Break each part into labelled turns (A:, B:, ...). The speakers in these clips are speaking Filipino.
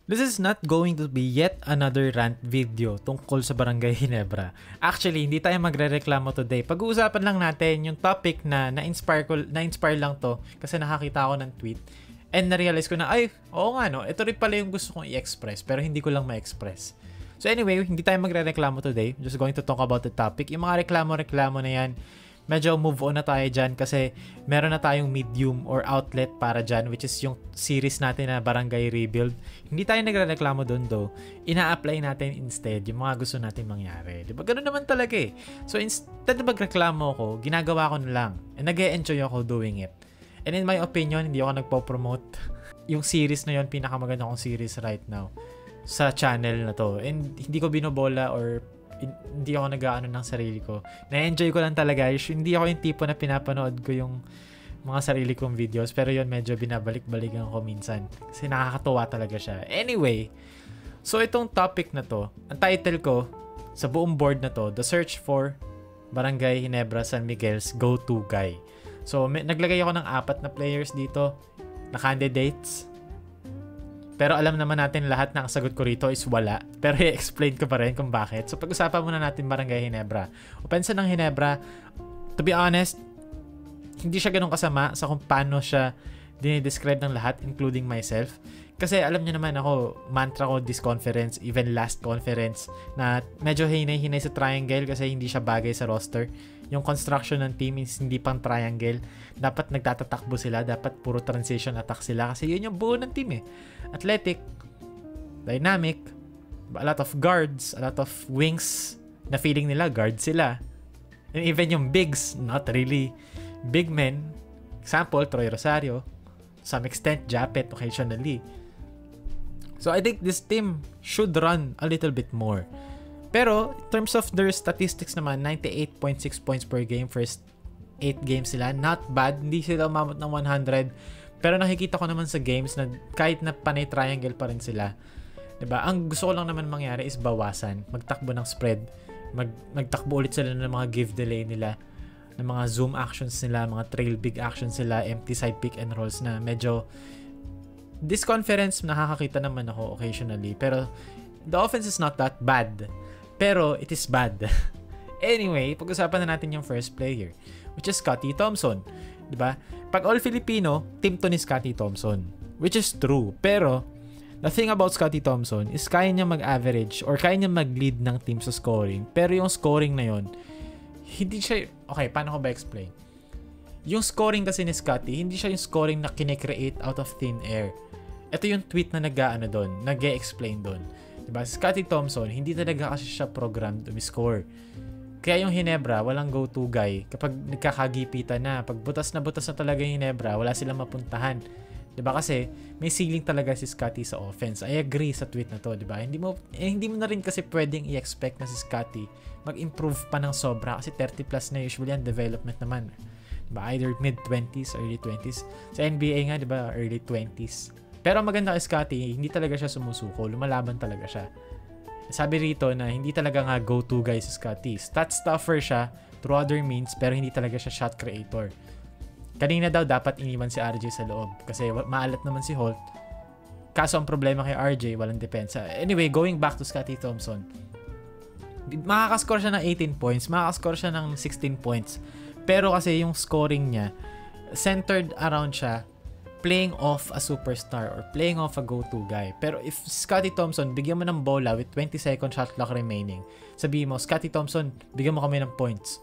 A: This is not going to be yet another rant video tungkol sa Barangay Ginebra. Actually, hindi tayo magrereklamo today. Pag-uusapan lang natin yung topic na na-inspire lang to kasi nakakita ako ng tweet and na-realize ko na, ay, oo nga no, ito rin pala yung gusto kong i-express pero hindi ko lang ma-express. So anyway, hindi tayo magrereklamo today. Just going to talk about the topic. Yung mga reklamo-reklamo na yan, medyo move on na tayo dyan kasi meron na tayong medium or outlet para dyan, which is yung series natin na Barangay Rebuild. Hindi tayo nagrereklamo doon though. Ina-apply natin instead yung mga gusto natin mangyari. Diba? Ganun naman talaga eh. So instead na magreklamo ako, ginagawa ko na lang. And nag-e-enjoy ako doing it. And in my opinion, hindi ako nagpo-promote. Yung series na yun, pinakamaganda kong series right now sa channel na to. And hindi ko binobola or hindi ako nag-aano ng sarili ko. Na-enjoy ko lang talaga. Hindi ako yung tipo na pinapanood ko yung mga sarili kong videos. Pero yun, medyo binabalik-balikan ko minsan. Kasi nakakatuwa talaga siya. Anyway, so itong topic na to, ang title ko sa buong board na to, The Search for Barangay Ginebra San Miguel's Go-To Guy. So, naglagay ako ng 4 na players dito na candidates. Pero alam naman natin lahat na ang sagot ko rito is wala. Pero i-explain ko pa rin kung bakit. So pag-usapan muna natin Barangay Ginebra. Opensa ng Ginebra, to be honest, hindi siya ganun kasama sa kung paano siya dinidescribe ng lahat, including myself. Kasi alam niyo naman ako, mantra ko this conference, even last conference, na medyo hinay-hinay sa triangle kasi hindi siya bagay sa roster. Yung construction ng team is hindi pang triangle. Dapat nagtatatakbo sila, dapat puro transition attack sila kasi yun yung buo ng team eh. Athletic, dynamic, a lot of guards, a lot of wings na feeling nila guard sila. And even yung bigs, not really big men. Example, Troy Rosario. To some extent, Japet occasionally. So I think this team should run a little bit more. Pero in terms of their statistics naman, 98.6 points per game, first 8 games sila. Not bad. Hindi sila umabot ng 100. Pero nakikita ko naman sa games na kahit na panay triangle pa rin sila. 'Di ba? Ang gusto ko lang naman mangyari is bawasan, magtakbo ng spread, magtakbo ulit sila ng mga give delay nila, ng mga zoom actions nila, mga trail big actions nila, empty side pick and rolls na medyo this conference nakakakita naman ako occasionally. Pero the offense is not that bad. Pero it is bad. Anyway, pag-usapan na natin yung first player, which is Scottie Thompson. 'Di ba? Pag all-Filipino, team to ni Scottie Thompson, which is true. Pero the thing about Scottie Thompson is kaya niya mag-average or kaya niya mag-lead ng team sa scoring. Pero yung scoring na yon, hindi siya, okay, paano ko ba explain? Yung scoring kasi ni Scottie, hindi siya yung scoring na kine-create out of thin air. Ito yung tweet na nag-aano doon, nag-e-explain doon. Diba? Si Scottie Thompson, hindi talaga kasi siya programmed to score. Kaya yung Ginebra, walang go-to guy. Kapag nagkakagipitan na, pag butas na talaga yung Ginebra, wala silang mapuntahan. Diba? Kasi may ceiling talaga si Scottie sa offense. I agree sa tweet na to, diba? Hindi mo na rin kasi pwedeng i-expect na si Scottie mag-improve pa ng sobra kasi 30 plus na usually ang development naman. Diba? Either mid-20s, early 20s. Sa NBA nga, diba? Early 20s. Pero maganda kay Scottie, hindi talaga siya sumusuko. Lumalaban talaga siya. Sabi rito na hindi talaga nga go-to guy si Scottie. Stat stuffer siya through other means pero hindi talaga siya shot creator. Kanina daw dapat iniwan si RJ sa loob kasi maalat naman si Holt. Kaso ang problema kay RJ, walang depensa. Anyway, going back to Scottie Thompson. Makakascore siya ng 18 points, makakascore siya ng 16 points. Pero kasi yung scoring niya, centered around siya playing off a superstar or playing off a go-to guy. Pero if Scottie Thompson, bigyan mo ng bola with 20 second shot clock remaining, sabihin mo, Scottie Thompson, bigyan mo kami ng points.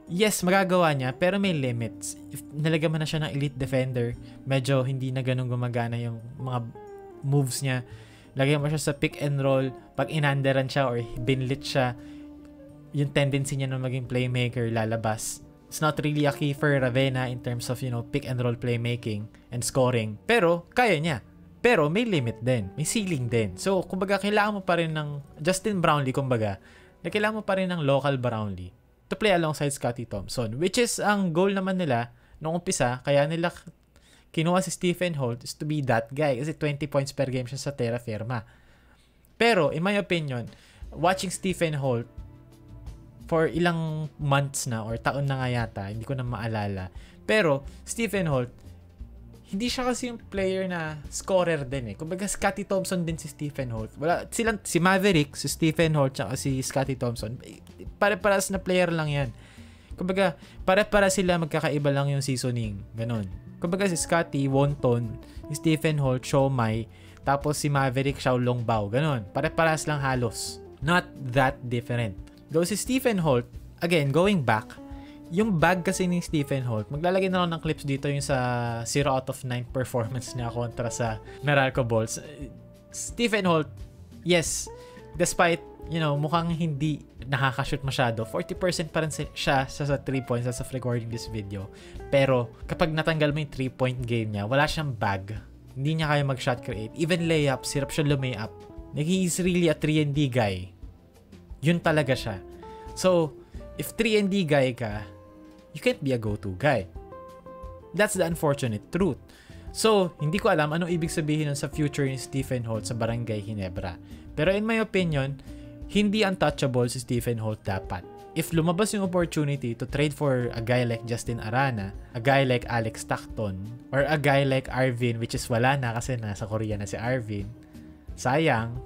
A: Yes, magagawa niya, pero may limits. If nilagyan mo na siya ng elite defender, medyo hindi na ganun gumagana yung mga moves niya. Lagyan mo siya sa pick and roll, pag inanderan siya or binlit siya, yung tendency niya na maging playmaker lalabas. It's not really a key for Ravenna in terms of, pick and roll playmaking and scoring. Pero, kaya niya. Pero, may limit din. May ceiling din. So, kumbaga, kailangan mo pa rin ng Justin Brownlee, kumbaga, na kailangan mo pa rin ng local Brownlee to play alongside Scottie Thompson. Which is, ang goal naman nila, noong umpisa, kaya nila kinuha si Stephen Holt is to be that guy. Kasi 20 points per game siya sa terra firma. Pero, in my opinion, watching Stephen Holt, for ilang months na or taon na nga yata, hindi ko na maalala. Pero, Stephen Holt, hindi siya kasi yung player na scorer din eh. Kumbaga Scottie Thompson din si Stephen Holt. Wala, si Maverick, si Stephen Holt, tsaka si Scottie Thompson, pare-paras na player lang yan. Kumbaga, pare-para sila, magkakaiba lang yung seasoning. Ganon. Kumbaga si Scottie, wonton, si Stephen Holt, siomai, tapos si Maverick, xiaolong bao. Ganon. Pare-paras lang halos. Not that different. Though si Stephen Holt, again, going back, yung bag kasi ni Stephen Holt, maglalagay na lang ng clips dito yung sa 0 out of 9 performance niya kontra sa Meralco Bulls. Stephen Holt, yes, despite, mukhang hindi nakakashoot masyado, 40% pa rin siya sa 3 points as of recording this video. Pero, kapag natanggal mo yung 3-point game niya, wala siyang bag. Hindi niya kaya mag-shot create. Even layups, hirap siya lumay-up. He is really a 3-and-D guy. Yun talaga siya. So, if 3-and-D guy ka, you can't be a go-to guy. That's the unfortunate truth. So, hindi ko alam anong ibig sabihin nun sa future ni Stephen Holt sa Barangay Ginebra. Pero in my opinion, hindi untouchable si Stephen Holt dapat. If lumabas yung opportunity to trade for a guy like Justin Arana, a guy like Alex Stockton, or a guy like Arvin, which is wala na kasi nasa Korea na si Arvin, sayang,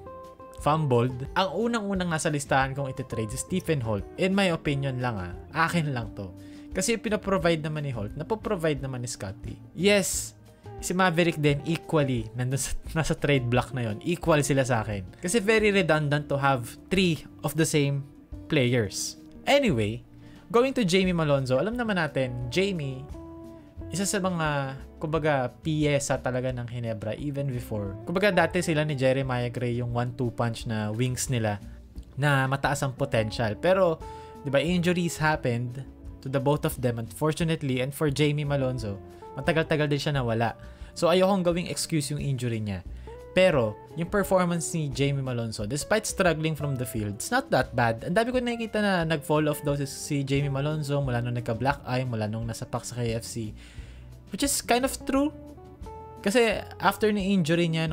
A: fumbled. Ang unang-unang nasa listahan kong ititrade si Stephen Holt. In my opinion lang akin lang to. Kasi pinaprovide naman ni Holt, napoprovide naman ni Scottie. Yes, si Maverick din equally, nasa trade block na yon. Equal sila sa akin. Kasi very redundant to have 3 of the same players. Anyway, going to Jamie Malonzo, alam naman natin, Jamie, isa sa mga, kumbaga, piyesa talaga ng Ginebra even before. Kumbaga, dati sila ni Jeremiah Gray yung 1-2 punch na wings nila na mataas ang potential. Pero, di ba, injuries happened to the both of them, unfortunately, and for Jamie Malonzo, matagal-tagal din siya nawala. So, ayokong gawing excuse yung injury niya. Pero, yung performance ni Jamie Malonzo, despite struggling from the field, it's not that bad. Ang dami ko nakikita na nag-fall off daw si Jamie Malonzo mula nung nagka-black eye, mula nung nasapak sa KFC. Which is kind of true. Kasi, after ni injury niya,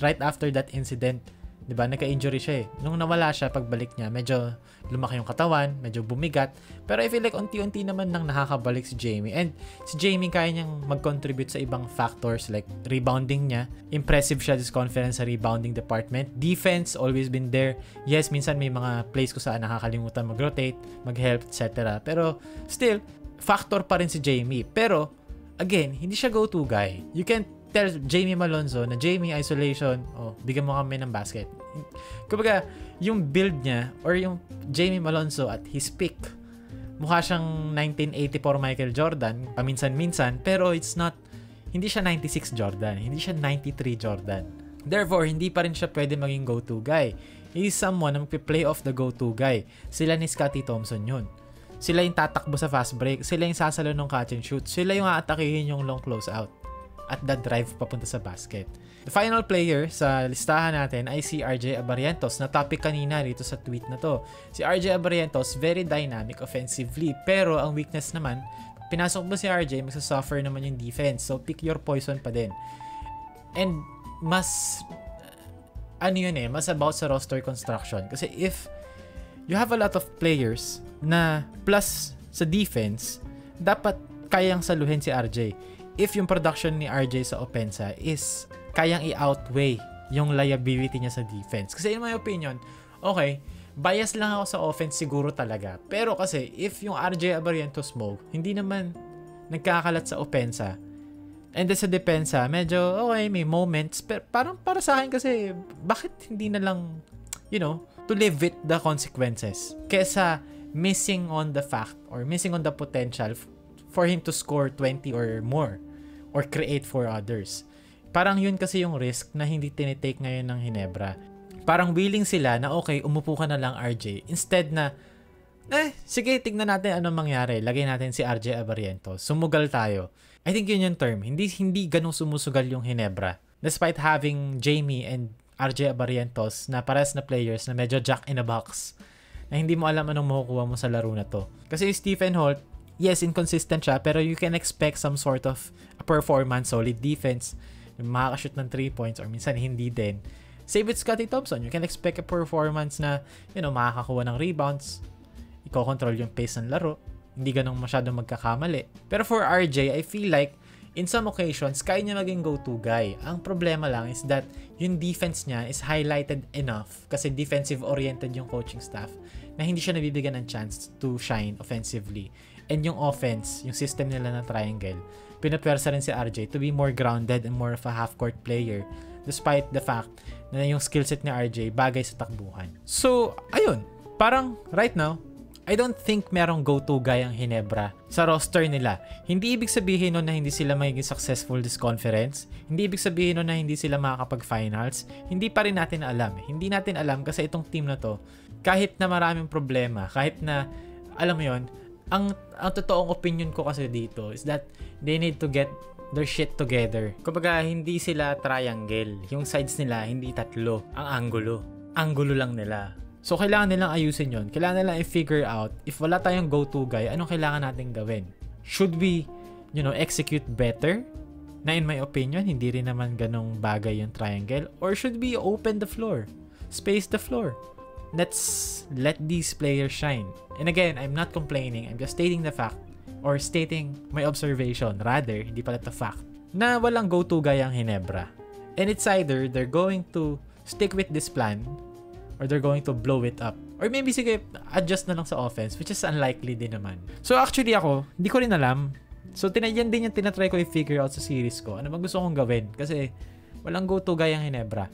A: right after that incident, diba, nagka-injury siya eh. Nung nawala siya, pagbalik niya, medyo lumaki yung katawan, medyo bumigat. Pero I feel like unti-unti naman nang nakakabalik si Jamie. And si Jamie kaya niyang mag-contribute sa ibang factors like rebounding niya. Impressive siya this conference sa rebounding department. Defense, always been there. Yes, minsan may mga plays ko saan nakakalimutan mag-rotate, mag-help, etc. Pero still, factor pa rin si Jamie. Pero, again, hindi siya go-to guy. You can't tell Jamie Malonzo na Jamie isolation, bigyan mo kami ng basket. Kumbaga, yung build niya or yung Jamie Malonzo at his peak, mukha siyang 1984 Michael Jordan, paminsan-minsan, pero hindi siya 96 Jordan, hindi siya 93 Jordan. Therefore, hindi pa rin siya pwede maging go-to guy. He is someone na magpi-play off the go-to guy. Sila ni Scottie Thompson yun. Sila yung tatakbo sa fast break, sila yung sasalo ng catch and shoot, sila yung aatakihin yung long close out at the drive papunta sa basket. The final player sa listahan natin ay si RJ Abarientos, na topic kanina dito sa tweet na to. Si RJ Abarientos, very dynamic offensively, pero ang weakness naman, pinasok mo si RJ, magsasuffer naman yung defense. So, pick your poison pa din. And, mas about sa roster construction. Kasi if you have a lot of players na plus sa defense, dapat kayang saluhin si RJ. If yung production ni RJ sa opensa is kayang i-outweigh yung liability niya sa defense. Kasi in my opinion, okay, bias lang ako sa offense siguro talaga. Pero kasi if yung RJ Abarientos mo, hindi naman nagkakalat sa opensa, and then sa depensa, medyo okay, may moments, pero parang para sa akin kasi, bakit hindi na lang, to live with the consequences kesa missing on the fact or missing on the potential for him to score 20 or more or create for others. Parang yun kasi yung risk na hindi tinitake ngayon ng Ginebra. Parang willing sila na okay, umupo ka na lang RJ. Instead na, sige, tignan natin anong mangyari. Lagay natin si RJ Abarientos. Sumugal tayo. I think yun yung term. Hindi ganun sumusugal yung Ginebra. Despite having Jamie and RJ Abarientos na pares na players na medyo jack in a box, na hindi mo alam anong makukuha mo sa laro na to. Kasi Stephen Holt, yes, inconsistent siya, pero you can expect some sort of a performance, solid defense, makakashoot ng 3 points, or minsan hindi din. Same with Scottie Thompson, you can expect a performance na, makakakuha ng rebounds, i-control yung pace ng laro, hindi ganun masyadong magkakamali. Pero for RJ, I feel like In some occasions, kaya niya maging go-to guy. Ang problema lang is that yung defense niya is highlighted enough kasi defensive-oriented yung coaching staff na hindi siya nabibigyan ng chance to shine offensively. And yung offense, yung system nila na triangle, pinatwersa rin si RJ to be more grounded and more of a half-court player despite the fact na yung skillset ni RJ bagay sa takbuhan. So, ayun. Parang right now, I don't think merong go-to guy ang Ginebra sa roster nila. Hindi ibig sabihin nun na hindi sila magiging successful this conference. Hindi ibig sabihin nun na hindi sila makakapag-finals. Hindi pa rin natin alam. Hindi natin alam kasi itong team na to, kahit na maraming problema, kahit na, alam mo yon, ang totoong opinion ko kasi dito is that they need to get their shit together. Kumbaga, hindi sila triangle. Yung sides nila, hindi tatlo. Ang angulo. Angulo lang nila. So, kailangan nilang ayusin yon. Kailangan nilang i-figure out if wala tayong go-to guy, anong kailangan natin gawin? Should we, execute better? Na in my opinion, hindi rin naman ganong bagay yung triangle. Or should we open the floor? Space the floor? Let's let these players shine. And again, I'm not complaining. I'm just stating the fact or stating my observation. Rather, hindi pala ito fact. Na walang go-to guy ang Ginebra. And it's either they're going to stick with this plan or they're going to blow it up. Or maybe sige, adjust na lang sa offense, which is unlikely din naman. So actually ako, hindi ko rin alam. So yan din yung tinatry ko i-figure out sa series ko. Ano bang gusto kong gawin? Kasi walang go-to guy ang Ginebra.